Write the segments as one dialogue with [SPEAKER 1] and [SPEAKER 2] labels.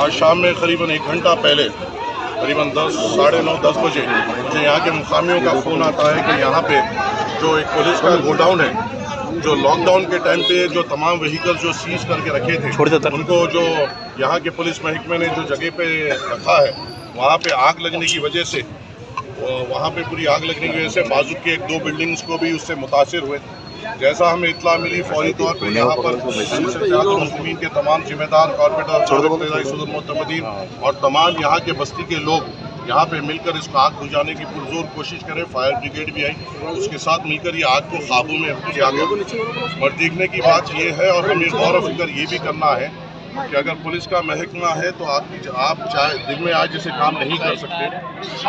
[SPEAKER 1] आज शाम में करीबन 1 घंटा पहले करीबन 10, साढ़े 9, 10 बजे मुझे यहाँ के मुकामियों का फ़ोन आता है कि यहाँ पे जो एक पुलिस का गोडाउन है, जो लॉकडाउन के टाइम पे जो तमाम व्हीकल्स जो सीज करके रखे थे उनको जो यहाँ के पुलिस महकमे ने जो जगह पे रखा है वहाँ पे आग लगने की वजह से पूरी आग लगने की वजह से बाजू के 1-2 बिल्डिंग्स को भी उससे मुतासिर हुए। जैसा हमें इत्ला मिली फौरी तौर पर यहाँ पर मुस्लिमीन के तमाम जिम्मेदार कॉर्पोरेटर और तमाम यहाँ के बस्ती के लोग यहाँ पे मिलकर इसको आग बुझाने की पुरजोर कोशिश करें। फायर ब्रिगेड भी आई, उसके साथ मिलकर ये आग को काबू में किया गया। और देखने की बात ये है और हमें गौर व फिक्र ये भी करना है कि अगर पुलिस का महकमा है तो आप चाहे दिन में आज जैसे काम नहीं कर सकते,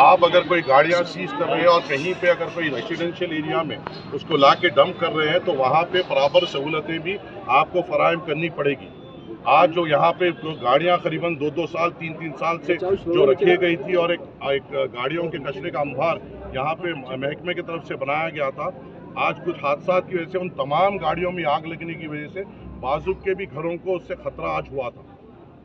[SPEAKER 1] आप अगर कोई गाड़ियाँ सीज कर रहे हैं और कहीं पे अगर कोई रेसिडेंशियल एरिया में उसको ला के डंप कर रहे हैं तो वहाँ पे बराबर सहूलतें भी आपको फराहम करनी पड़ेगी। आज जो यहाँ पे गाड़ियाँ करीबन 2-2 साल 3-3 साल से जो रखी गई थी और एक गाड़ियों के कचरे का अंबार यहाँ पे महकमे की तरफ से बनाया गया था, आज कुछ हादसा की वजह से उन तमाम गाड़ियों में आग लगने की वजह से बाजुक के भी घरों को उससे खतरा आज हुआ था।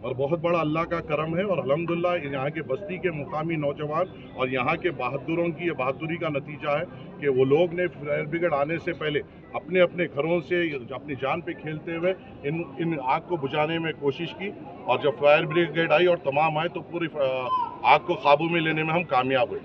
[SPEAKER 1] और बहुत बड़ा अल्लाह का करम है और अल्हम्दुलिल्लाह यहाँ के बस्ती के मुकामी नौजवान और यहाँ के बहादुरों की ये बहादुरी का नतीजा है कि वो लोग ने फायर ब्रिगेड आने से पहले अपने अपने घरों से अपनी जान पे खेलते हुए इन आग को बुझाने में कोशिश की। और जब फायर ब्रिगेड आई और तमाम आए तो पूरी आग को काबू में लेने में हम कामयाब हुए।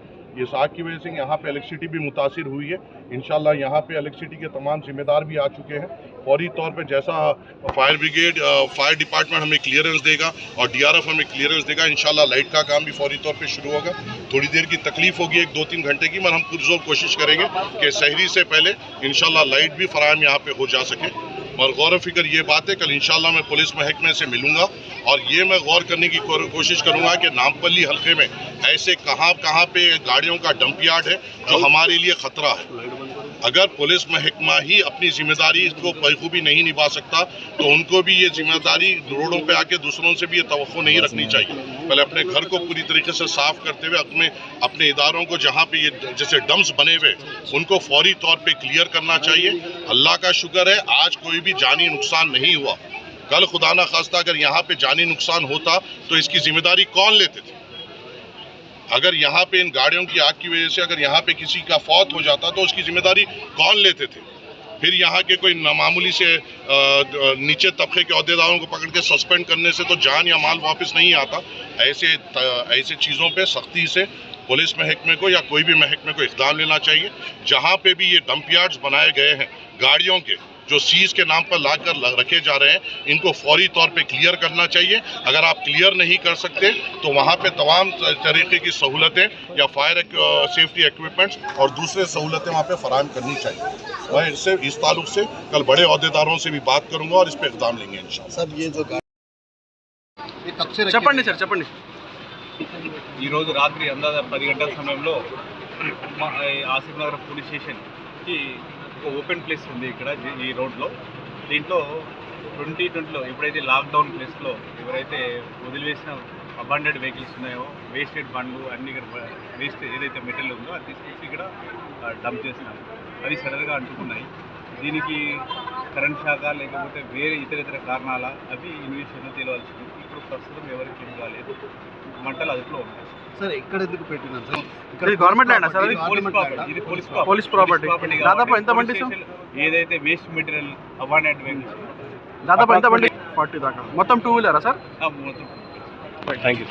[SPEAKER 1] इस आग की वजह से यहाँ पे इलेक्ट्रिसिटी भी मुतासिर हुई है। इंशाल्लाह यहाँ पे इलेक्ट्रिसिटी के तमाम जिम्मेदार भी आ चुके हैं। फौरी तौर पे जैसा फायर ब्रिगेड फायर डिपार्टमेंट हमें क्लियरेंस देगा और डीआरएफ हमें क्लियरेंस देगा, इंशाल्लाह लाइट का काम भी फौरी तौर पे शुरू होगा। थोड़ी देर की तकलीफ होगी 1-2-3 घंटे की, मगर हम पुरजोर कोशिश करेंगे कि सहरी से पहले इंशाल्लाह लाइट भी फराहम यहाँ पे हो जा सके। और गौर फिक्र ये बात है, कल इंशाल्लाह मैं पुलिस महकमे से मिलूंगा और ये मैं गौर करने की कोशिश करूंगा कि नामपल्ली हल्के में ऐसे कहाँ पे गाड़ियों का डंप यार्ड है जो हमारे लिए खतरा है। अगर पुलिस महकमा ही अपनी जिम्मेदारी को बखूबी नहीं निभा सकता तो उनको भी ये जिम्मेदारी रोडों पे आके दूसरों से भी ये तवक्को नहीं रखनी चाहिए। पहले अपने घर को पूरी तरीके से साफ करते हुए अपने इदारों को जहाँ पे ये जैसे डम्प्स बने हुए उनको फौरी तौर पे क्लियर करना चाहिए। अल्लाह का शुक्र है आज कोई भी जानी नुकसान नहीं हुआ। कल खुदा ना खास्ता अगर यहाँ पे जानी नुकसान होता तो इसकी जिम्मेदारी कौन लेते थे? अगर यहाँ पे इन गाड़ियों की आग की वजह से अगर यहाँ पे किसी का फौत हो जाता तो उसकी जिम्मेदारी कौन लेते थे? फिर यहाँ के कोई मामूली से नीचे तबके के अहदेदारों को पकड़ के सस्पेंड करने से तो जान या माल वापस नहीं आता। ऐसे चीज़ों पे सख्ती से पुलिस महकमे को या कोई भी महकमे को इक़दाम लेना चाहिए। जहाँ पे भी ये डंप यार्ड्स बनाए गए हैं गाड़ियों के जो सीज के नाम पर लाकर रखे जा रहे हैं, इनको फौरी तौर पे क्लियर करना चाहिए। अगर आप क्लियर नहीं कर सकते तो वहाँ पे तमाम तरीके की सहूलतें या फायर सेफ्टी इक्विपमेंट्स और दूसरे सहूलतें वहाँ पे फराहम करनी चाहिए। मैं इस ताल्लुक से कल बड़े अहदेदारों से भी बात करूँगा और इस पर इक़दाम लेंगे इंशाअल्लाह।
[SPEAKER 2] सब ये जो
[SPEAKER 3] చెప్పండి
[SPEAKER 4] ఈరోజు రాత్రి అందాజ 10 గంటల సమయంలో ఆసిఫ్ నగర్ పోలీస్ స్టేషన్కి ఒక ఓపెన్ ప్లేస్ ఉంది ఇక్కడ ఈ రోడ్లో. దీంట్లో 2020లో ఎప్పుడైతే లాక్డౌన్ ప్లేస్లో ఎవరైతే వదిలివేసిన అబాండెడ్ వెహికల్స్ ఉన్నాయో వేస్టెడ్ బండ్లు అన్ని వేస్ట్ ఏదైతే మెటీరియల్ ఉందో అది తీసుకొచ్చి ఇక్కడ డంప్ చేస్తున్నారు. అవి సడన్గా అంటుకున్నాయి. దీనికి కరెంట్ శాఖ లేకపోతే వేరే ఇతర కారణాల అవి ఇన్వెస్టిగేషన్లో తేలవలసింది. ఇప్పుడు ప్రస్తుతం ఎవరికి ఏం కాలేదు, మంటలు అదుపులో ఉన్నాయి.
[SPEAKER 2] సార్ ఎక్కడ ఎందుకు పెట్టినారు సార్?
[SPEAKER 3] ఇక్కడ గవర్నమెంట్ ల్యాండ్ సార్,
[SPEAKER 4] ఇది
[SPEAKER 3] పోలీస్ ప్రాపర్టీ. దాదాపు ఎంత బండి
[SPEAKER 4] ఏదైతే వేస్ట్ మెటీరియల్ అబాండెడ్ వెహికల్స్
[SPEAKER 3] దాదాపు ఎంత బండి 40 దాకా మొత్తం 2 వీలరా సార్?
[SPEAKER 4] మొత్తం
[SPEAKER 3] థ్యాంక్ యూ.